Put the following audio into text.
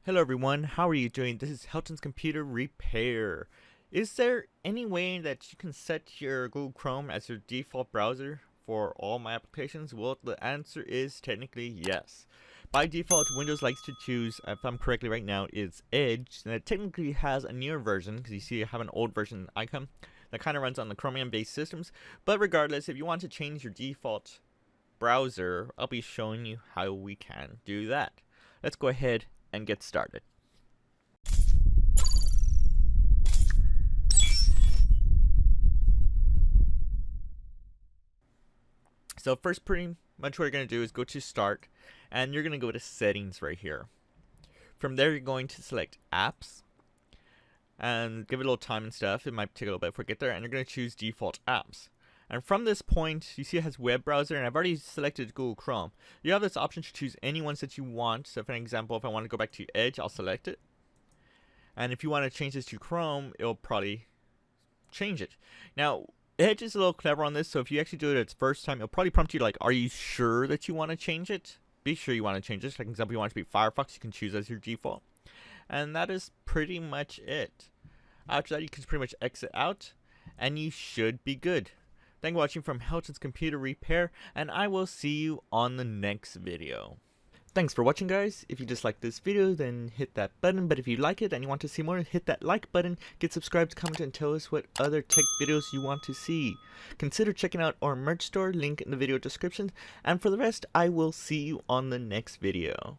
Hello everyone, how are you doing? This is Helton's Computer Repair. Is there any way that you can set your Google Chrome as your default browser for all my applications? Well, the answer is technically yes. By default, Windows likes to choose, if I'm correctly right now, it's Edge, and it technically has a newer version, because you see I have an old version icon that kind of runs on the Chromium based systems. But regardless, if you want to change your default browser, I'll be showing you how we can do that. Let's go ahead and get started. So first, pretty much what you're going to do is go to Start, and you're going to go to Settings right here. From there, you're going to select Apps, and give it a little time and stuff. It might take a little bit before we get there, and you're going to choose Default Apps. And from this point, you see it has web browser, and I've already selected Google Chrome. You have this option to choose any ones that you want. So for an example, if I want to go back to Edge, I'll select it. And if you want to change this to Chrome, it'll probably change it. Now, Edge is a little clever on this, so if you actually do it its first time, it'll probably prompt you like, are you sure that you want to change it? Be sure you want to change it. Like, for example, you want it to be Firefox, you can choose as your default. And that is pretty much it. After that, you can pretty much exit out, and you should be good. Thank you for watching from Helton's Computer Repair, and I will see you on the next video. Thanks for watching, guys. If you disliked this video, then hit that button. But if you like it and you want to see more, hit that like button, get subscribed, comment, and tell us what other tech videos you want to see. Consider checking out our merch store, link in the video description. And for the rest, I will see you on the next video.